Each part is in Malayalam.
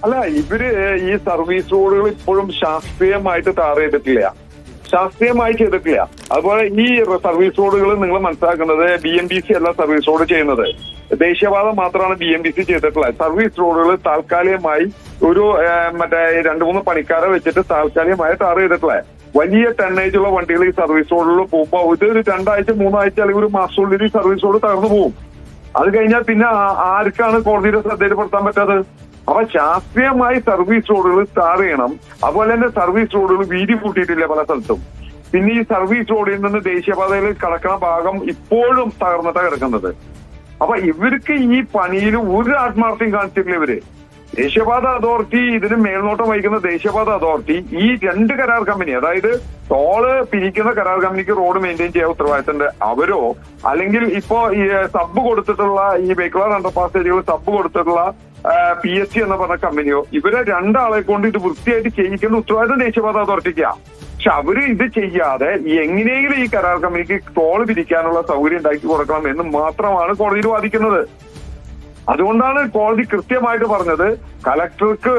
അല്ല, ഇവര് ഈ സർവീസ് റോഡുകൾ ഇപ്പോഴും ശാസ്ത്രീയമായിട്ട് ടാർ ചെയ്തിട്ടില്ല, ശാസ്ത്രീയമായി ചെയ്തിട്ടില്ല. അതുപോലെ ഈ സർവീസ് റോഡുകൾ നിങ്ങൾ മനസ്സിലാക്കുന്നത് BMBC അല്ല സർവീസ് റോഡ് ചെയ്യുന്നത്, ദേശീയപാത മാത്രമാണ് BMBC ചെയ്തിട്ടുള്ളത്. സർവീസ് റോഡുകൾ താൽക്കാലികമായി ഒരു മറ്റേ 2-3 പണിക്കാരെ വെച്ചിട്ട് താൽക്കാലികമായി ടാർ ചെയ്തിട്ടുള്ളത്. വലിയ ടണ്ണേജുള്ള വണ്ടികൾ ഈ സർവീസ് റോഡിൽ പോകുമ്പോൾ ഇതൊരു 2 ആഴ്ച 3 ആഴ്ച അല്ലെങ്കിൽ ഒരു മാസത്തിനുള്ളിൽ ഈ സർവീസ് റോഡ് തകർന്നു പോകും. അത് കഴിഞ്ഞാൽ പിന്നെ ആർക്കാണ് കോടതിയുടെ ശ്രദ്ധയിൽപ്പെടുത്താൻ പറ്റാത്തത്? അപ്പൊ ശാസ്ത്രീയമായി സർവീസ് റോഡുകൾ ടാർ ചെയ്യണം. അതുപോലെ തന്നെ സർവീസ് റോഡുകൾ വീതി കൂട്ടിയിട്ടില്ല പല സ്ഥലത്തും. പിന്നെ ഈ സർവീസ് റോഡിൽ നിന്ന് ദേശീയപാതയിൽ കടക്കുന്ന ഭാഗം ഇപ്പോഴും തകർന്നിട്ടാണ് കിടക്കുന്നത്. അപ്പൊ ഇവർക്ക് ഈ പണിയിൽ ഒരു ആത്മാർത്ഥ്യം കാണിച്ചിട്ടില്ല ഇവര്. ദേശീയപാത അതോറിറ്റി, ഇതിന് മേൽനോട്ടം വഹിക്കുന്ന ദേശീയപാത അതോറിറ്റി ഈ 2 കരാർ കമ്പനി, അതായത് ടോള് പിരിക്കുന്ന കരാർ കമ്പനിക്ക് റോഡ് മെയിൻറ്റെയിൻ ചെയ്യാൻ ഉത്തരവാദിത്തമുണ്ട്. അവരോ അല്ലെങ്കിൽ ഇപ്പോ ഈ സബ് കൊടുത്തിട്ടുള്ള ഈ വെഹിക്കുലർ അണ്ടർപാസ് ഏരിയകൾ സബ് കൊടുത്തിട്ടുള്ള PSC എന്ന് പറഞ്ഞ കമ്പനിയോ, ഇവരെ 2 ആളെ കൊണ്ട് ഇത് വൃത്തിയായിട്ട് ചെയ്യിക്കേണ്ട ഉത്തരവാദിത്തം ദേശീയപാത അതോറിറ്റിക്കാ. പക്ഷെ അവര് ഇത് ചെയ്യാതെ എങ്ങനെയെങ്കിലും ഈ കരാർ കമ്പനിക്ക് ടോള് പിരിക്കാനുള്ള സൗകര്യം ഉണ്ടാക്കി കൊടുക്കണം എന്ന് മാത്രമാണ് കോടതിയിൽ വാദിക്കുന്നത്. അതുകൊണ്ടാണ് കോടതി കൃത്യമായിട്ട് പറഞ്ഞത് കലക്ടർക്ക്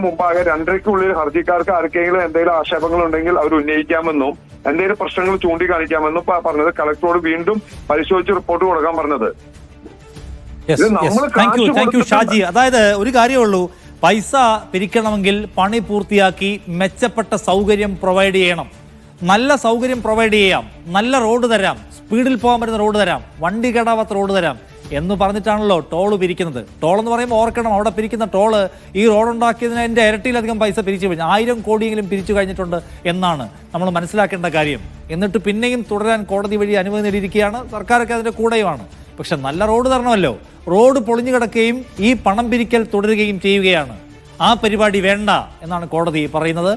മുമ്പാകെ 2:30-ക്കുള്ളിൽ ഹർജിക്കാർക്ക് ആർക്കെങ്കിലും എന്തെങ്കിലും ആക്ഷേപങ്ങൾ ഉണ്ടെങ്കിൽ അവർ ഉന്നയിക്കാമെന്നും എന്തെങ്കിലും പ്രശ്നങ്ങൾ ചൂണ്ടിക്കാണിക്കാമെന്നും പറഞ്ഞത്. കലക്ടറോട് വീണ്ടും പരിശോധിച്ച് റിപ്പോർട്ട് കൊടുക്കാൻ പറഞ്ഞത്. Thank you Shaji. അതായത് ഒരു കാര്യമുള്ളൂ, പൈസ പിരിക്കണമെങ്കിൽ പണി പൂർത്തിയാക്കി മെച്ചപ്പെട്ട സൗകര്യം പ്രൊവൈഡ് ചെയ്യണം. നല്ല സൗകര്യം പ്രൊവൈഡ് ചെയ്യാം, നല്ല റോഡ് തരാം, സ്പീഡിൽ പോകാൻ പറ്റുന്ന റോഡ് തരാം, വണ്ടി കേടാവാത്ത റോഡ് തരാം എന്ന് പറഞ്ഞിട്ടാണല്ലോ ടോള് പിരിക്കുന്നത്. ടോൾ എന്ന് പറയുമ്പോൾ ഓർക്കണം, അവിടെ പിരിക്കുന്ന ടോള് ഈ റോഡുണ്ടാക്കിയതിന് അതിൻ്റെ ഇരട്ടിയിലധികം പൈസ പിരിച്ചു കഴിഞ്ഞു, 1000 കോടിയെങ്കിലും പിരിച്ചു കഴിഞ്ഞിട്ടുണ്ട് എന്നാണ് നമ്മൾ മനസ്സിലാക്കേണ്ട കാര്യം. എന്നിട്ട് പിന്നെയും തുടരാൻ കോടതി വഴി അനുമതി നേടിയിരിക്കുകയാണ്, സർക്കാരൊക്കെ അതിൻ്റെ കൂടെയുമാണ്. പക്ഷെ നല്ല റോഡ് തരണമല്ലോ. റോഡ് പൊളിഞ്ഞു കിടക്കുകയും ഈ പണം പിരിക്കൽ തുടരുകയും ചെയ്യുകയാണ്. ആ പരിപാടി വേണ്ട എന്നാണ് കോടതി പറയുന്നത്.